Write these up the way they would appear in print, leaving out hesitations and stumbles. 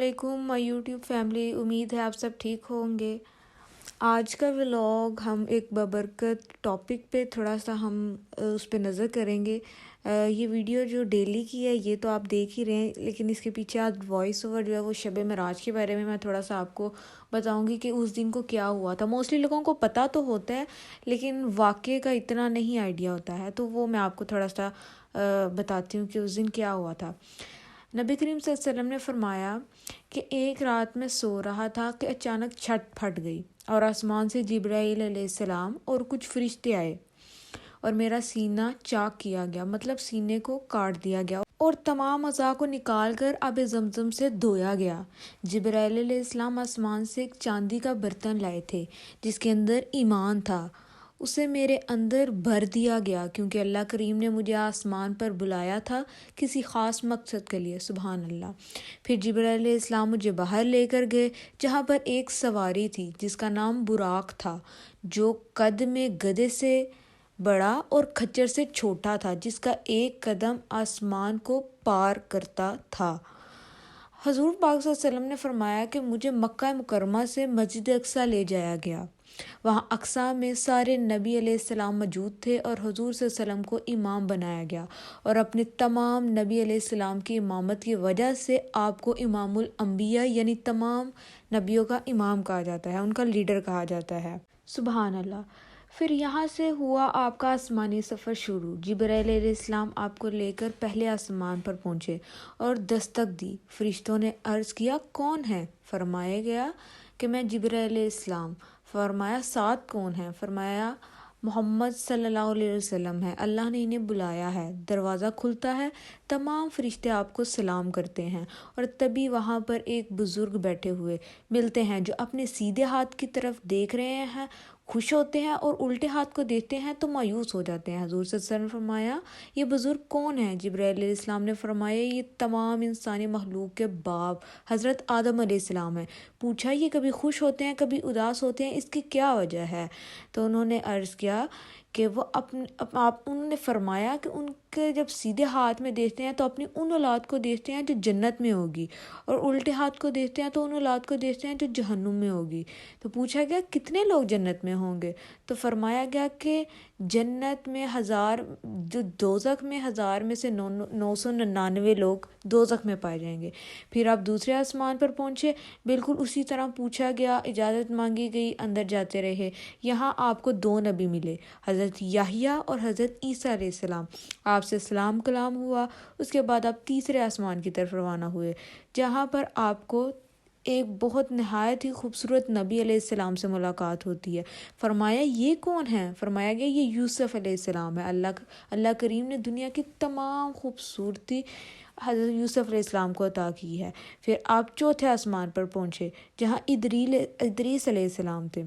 علیکم مائی YouTube family, امید ہے آپ سب ٹھیک ہوں گے۔ آج کا ولاگ ہم ایک بابرکت ٹاپک پہ تھوڑا سا ہم اس پہ نظر کریں گے۔ یہ ویڈیو جو ڈیلی کی ہے یہ تو آپ دیکھ ہی رہے ہیں، لیکن اس کے پیچھے آج وائس اوور جو ہے وہ شب معراج کے بارے میں تھوڑا سا آپ کو بتاؤں گی کہ اس دن کو کیا ہوا تھا۔ موسٹلی لوگوں کو پتہ تو ہوتا ہے لیکن واقعے کا اتنا نہیں آئیڈیا ہوتا ہے، تو وہ میں آپ کو تھوڑا سا بتاتی ہوں کہ اس دن کیا ہوا تھا۔ نبی کریم صلی اللہ علیہ وسلم نے فرمایا کہ ایک رات میں سو رہا تھا کہ اچانک چھت پھٹ گئی اور آسمان سے جبرائیل علیہ السلام اور کچھ فرشتے آئے اور میرا سینہ چاک کیا گیا، مطلب سینے کو کاٹ دیا گیا اور تمام اعضاء کو نکال کر آب زمزم سے دھویا گیا۔ جبرائیل علیہ السلام آسمان سے ایک چاندی کا برتن لائے تھے جس کے اندر ایمان تھا، اسے میرے اندر بھر دیا گیا کیونکہ اللہ کریم نے مجھے آسمان پر بلایا تھا کسی خاص مقصد کے لیے، سبحان اللہ۔ پھر جبرائیل علیہ السلام مجھے باہر لے کر گئے جہاں پر ایک سواری تھی جس کا نام براق تھا، جو قد میں گدھے سے بڑا اور کھچر سے چھوٹا تھا، جس کا ایک قدم آسمان کو پار کرتا تھا۔ حضور پاک صلی اللہ علیہ وسلم نے فرمایا کہ مجھے مکہ مکرمہ سے مسجد اقصیٰ لے جایا گیا۔ وہاں اقصیٰ میں سارے نبی علیہ السلام موجود تھے اور حضور صلی اللہ علیہ وسلم کو امام بنایا گیا، اور اپنے تمام نبی علیہ السلام کی امامت کی وجہ سے آپ کو امام الانبیاء یعنی تمام نبیوں کا امام کہا جاتا ہے، ان کا لیڈر کہا جاتا ہے، سبحان اللہ۔ پھر یہاں سے ہوا آپ کا آسمانی سفر شروع۔ جبرائیل علیہ السلام آپ کو لے کر پہلے آسمان پر پہنچے اور دستک دی۔ فرشتوں نے عرض کیا کون ہے؟ فرمایا گیا کہ میں جبرائیل علیہ السلام۔ فرمایا ساتھ کون ہے؟ فرمایا محمد صلی اللہ علیہ وسلم ہے، اللہ نے انہیں بلایا ہے۔ دروازہ کھلتا ہے، تمام فرشتے آپ کو سلام کرتے ہیں اور تبھی وہاں پر ایک بزرگ بیٹھے ہوئے ملتے ہیں جو اپنے سیدھے ہاتھ کی طرف دیکھ رہے ہیں، خوش ہوتے ہیں، اور الٹے ہاتھ کو دیکھتے ہیں تو مایوس ہو جاتے ہیں۔ حضور صلی اللہ علیہ وسلم نے فرمایا یہ بزرگ کون ہے؟ جبرائیل علیہ السلام نے فرمایا یہ تمام انسانی مخلوق کے باپ حضرت آدم علیہ السلام ہے۔ پوچھا یہ کبھی خوش ہوتے ہیں کبھی اداس ہوتے ہیں، اس کی کیا وجہ ہے؟ تو انہوں نے عرض کیا کہ وہ انہوں نے فرمایا کہ ان کے جب سیدھے ہاتھ میں دیکھتے ہیں تو اپنی ان اولاد کو دیکھتے ہیں جو جنت میں ہوگی، اور الٹے ہاتھ کو دیکھتے ہیں تو ان اولاد کو دیکھتے ہیں جو جہنم میں ہوگی۔ تو پوچھا گیا کتنے لوگ جنت میں ہوں گے؟ تو فرمایا گیا کہ جنت میں 1000، جو دوزخ میں 1000 میں سے 999 لوگ دوزخ میں پائے جائیں گے۔ پھر آپ دوسرے آسمان پر پہنچے، بالکل اسی طرح پوچھا گیا، اجازت مانگی گئی، اندر جاتے رہے۔ یہاں آپ کو 2 نبی ملے، حضرت یحییٰ اور حضرت عیسیٰ علیہ السلام۔ آپ سے سلام کلام ہوا، اس کے بعد آپ تیسرے آسمان کی طرف روانہ ہوئے جہاں پر آپ کو ایک بہت نہایت ہی خوبصورت نبی علیہ السلام سے ملاقات ہوتی ہے۔ فرمایا یہ کون ہے؟ فرمایا گیا یہ یوسف علیہ السلام ہے۔ اللہ کریم نے دنیا کی تمام خوبصورتی حضرت یوسف علیہ السلام کو عطا کی ہے۔ پھر آپ چوتھے آسمان پر پہنچے جہاں ادریس علیہ السلام تھے۔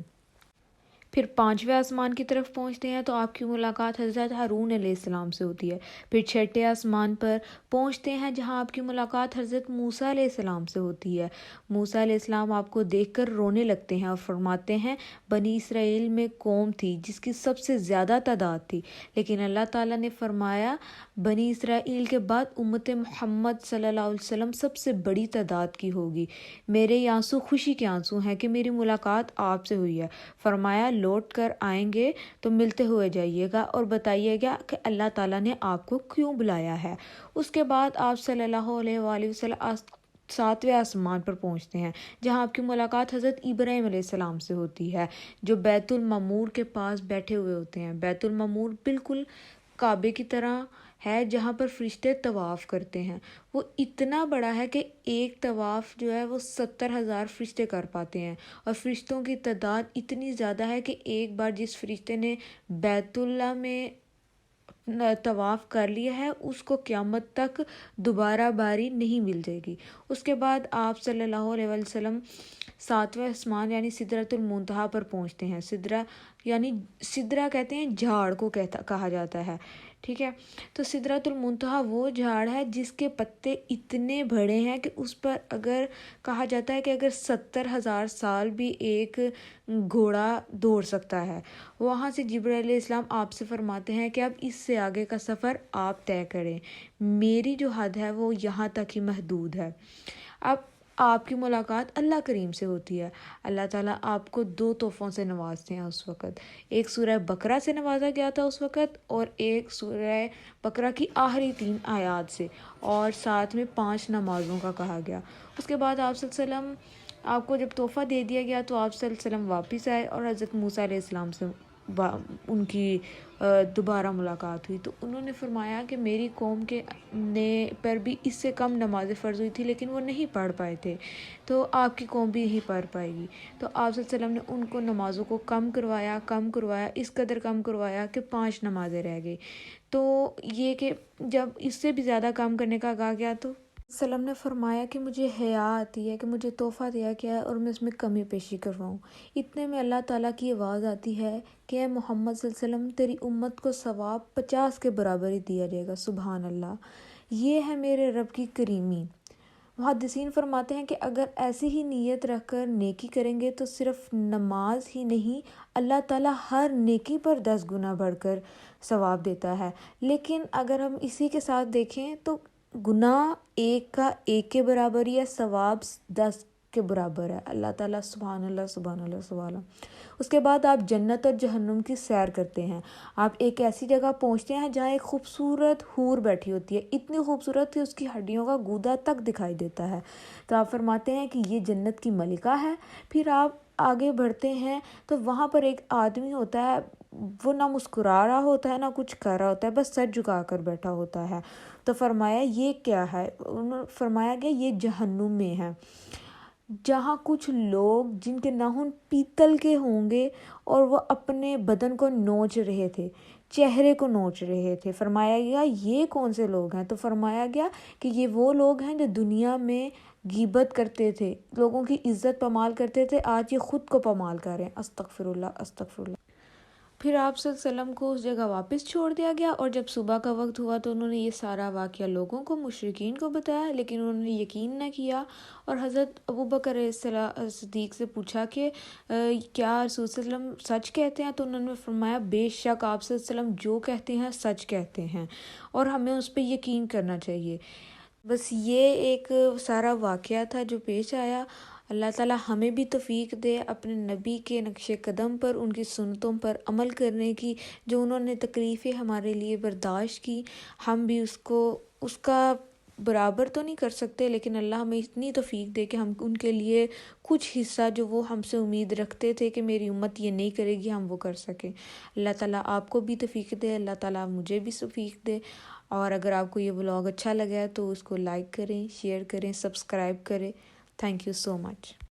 پھر 5ویں آسمان کی طرف پہنچتے ہیں تو آپ کی ملاقات حضرت ہارون علیہ السلام سے ہوتی ہے۔ پھر 6ٹھے آسمان پر پہنچتے ہیں جہاں آپ کی ملاقات حضرت موسیٰ علیہ السلام سے ہوتی ہے۔ موسیٰ علیہ السلام آپ کو دیکھ کر رونے لگتے ہیں اور فرماتے ہیں بنی اسرائیل میں قوم تھی جس کی سب سے زیادہ تعداد تھی، لیکن اللہ تعالیٰ نے فرمایا بنی اسرائیل کے بعد امت محمد صلی اللہ علیہ وسلم سب سے بڑی تعداد کی ہوگی۔ میرے یہ آنسو خوشی کے آنسو ہیں کہ میری ملاقات آپ سے ہوئی ہے۔ فرمایا لوٹ کر آئیں گے تو ملتے ہوئے جائیے گا اور بتائیے گا کہ اللہ تعالیٰ نے آپ کو کیوں بلایا ہے۔ اس کے بعد آپ صلی اللہ علیہ وآلہ وسلم 7ویں آسمان پر پہنچتے ہیں جہاں آپ کی ملاقات حضرت ابراہیم علیہ السلام سے ہوتی ہے، جو بیت المعمور کے پاس بیٹھے ہوئے ہوتے ہیں۔ بیت المعمور بالکل کعبے کی طرح ہے جہاں پر فرشتے طواف کرتے ہیں۔ وہ اتنا بڑا ہے کہ ایک طواف جو ہے وہ 70,000 فرشتے کر پاتے ہیں، اور فرشتوں کی تعداد اتنی زیادہ ہے کہ ایک بار جس فرشتے نے بیت اللہ میں طواف کر لیا ہے اس کو قیامت تک دوبارہ باری نہیں مل جائے گی۔ اس کے بعد آپ صلی اللہ علیہ وسلم 7ویں آسمان یعنی سدرۃ المنتہا پر پہنچتے ہیں۔ سدرہ کہتے ہیں جھاڑ کو کہا جاتا ہے، ٹھیک ہے۔ تو سدرۃ المنتہا وہ جھاڑ ہے جس کے پتے اتنے بڑے ہیں کہ اس پر اگر کہا جاتا ہے کہ اگر 70,000 سال بھی ایک گھوڑا دوڑ سکتا ہے۔ وہاں سے جبرائیل علیہ السلام آپ سے فرماتے ہیں کہ اب اس سے آگے کا سفر آپ طے کریں، میری جو حد ہے وہ یہاں تک ہی محدود ہے۔ اب آپ کی ملاقات اللہ کریم سے ہوتی ہے۔ اللہ تعالیٰ آپ کو 2 تحفوں سے نوازتے ہیں اس وقت، ایک سورہ بقرہ سے نوازا گیا تھا اس وقت، اور ایک سورہ بقرہ کی آخری 3 آیات سے، اور ساتھ میں 5 نمازوں کا کہا گیا۔ اس کے بعد آپ صلی اللہ علیہ وسلم، آپ کو جب تحفہ دے دیا گیا تو آپ صلی اللہ علیہ وسلم واپس آئے، اور حضرت موسیٰ علیہ السلام سے ان کی دوبارہ ملاقات ہوئی، تو انہوں نے فرمایا کہ میری قوم کے پر بھی اس سے کم نمازیں فرض ہوئی تھی لیکن وہ نہیں پڑھ پائے تھے، تو آپ کی قوم بھی نہیں پڑھ پائے گی۔ تو آپ صلی اللہ علیہ وسلم نے ان کو نمازوں کو کم کروایا، اس قدر کم کروایا کہ 5 نمازیں رہ گئی۔ تو یہ کہ جب اس سے بھی زیادہ کام کرنے کا کہا گیا تو وسلم نے فرمایا کہ مجھے حیا آتی ہے کہ مجھے تحفہ دیا گیا ہے اور میں اس میں کمی پیشی کرواؤں۔ اتنے میں اللہ تعالیٰ کی آواز آتی ہے کہ اے محمد صلی اللہ علیہ وسلم، تیری امت کو ثواب 50 کے برابر ہی دیا جائے گا۔ سبحان اللہ، یہ ہے میرے رب کی کریمی۔ محدثین فرماتے ہیں کہ اگر ایسی ہی نیت رکھ کر نیکی کریں گے تو صرف نماز ہی نہیں، اللہ تعالیٰ ہر نیکی پر 10 گنا بڑھ کر ثواب دیتا ہے۔ لیکن اگر ہم اسی کے ساتھ دیکھیں تو گناہ 1 کا 1 کے برابر ہی ہے، ثواب 10 کے برابر ہے۔ اللہ تعالیٰ سبحان اللہ سبحان اللہ سبحان اللہ۔ اس کے بعد آپ جنت اور جہنم کی سیر کرتے ہیں، آپ ایک ایسی جگہ پہنچتے ہیں جہاں ایک خوبصورت حور بیٹھی ہوتی ہے، اتنی خوبصورت کہ اس کی ہڈیوں کا گودا تک دکھائی دیتا ہے، تو آپ فرماتے ہیں کہ یہ جنت کی ملکہ ہے۔ پھر آپ آگے بڑھتے ہیں تو وہاں پر ایک آدمی ہوتا ہے، وہ نہ مسکرا رہا ہوتا ہے نہ کچھ کر رہا ہوتا ہے، بس سر جھکا کر بیٹھا ہوتا ہے۔ تو فرمایا یہ کیا ہے؟ انہوں فرمایا کہ یہ جہنم میں ہے، جہاں کچھ لوگ جن کے ناخن پیتل کے ہوں گے اور وہ اپنے بدن کو نوچ رہے تھے، چہرے کو نوچ رہے تھے۔ فرمایا گیا یہ کون سے لوگ ہیں؟ تو فرمایا گیا کہ یہ وہ لوگ ہیں جو دنیا میں غیبت کرتے تھے، لوگوں کی عزت پامال کرتے تھے، آج یہ خود کو پامال کر رہے ہیں۔ استغفر اللہ استغفر اللہ۔ پھر آپ صلی اللہ علیہ وسلم کو اس جگہ واپس چھوڑ دیا گیا، اور جب صبح کا وقت ہوا تو انہوں نے یہ سارا واقعہ لوگوں کو، مشرکین کو بتایا، لیکن انہوں نے یقین نہ کیا، اور حضرت ابوبکر صدیق سے پوچھا کہ کیا رسول صلی اللہ علیہ وسلم سچ کہتے ہیں؟ تو انہوں نے فرمایا بے شک آپ صلی اللہ علیہ وسلم جو کہتے ہیں سچ کہتے ہیں، اور ہمیں اس پہ یقین کرنا چاہیے۔ بس یہ ایک سارا واقعہ تھا جو پیش آیا۔ اللہ تعالیٰ ہمیں بھی توفیق دے اپنے نبی کے نقش قدم پر، ان کی سنتوں پر عمل کرنے کی، جو انہوں نے تکلیفیں ہمارے لیے برداشت کی، ہم بھی اس کا برابر تو نہیں کر سکتے، لیکن اللہ ہمیں اتنی توفیق دے کہ ہم ان کے لیے کچھ حصہ جو وہ ہم سے امید رکھتے تھے کہ میری امت یہ نہیں کرے گی، ہم وہ کر سکیں۔ اللہ تعالیٰ آپ کو بھی توفیق دے، اللہ تعالیٰ مجھے بھی توفیق دے۔ اور اگر آپ کو یہ ولاگ اچھا لگا ہے تو اس کو لائک کریں، شیئر کریں، سبسکرائب کریں۔ Thank you so much.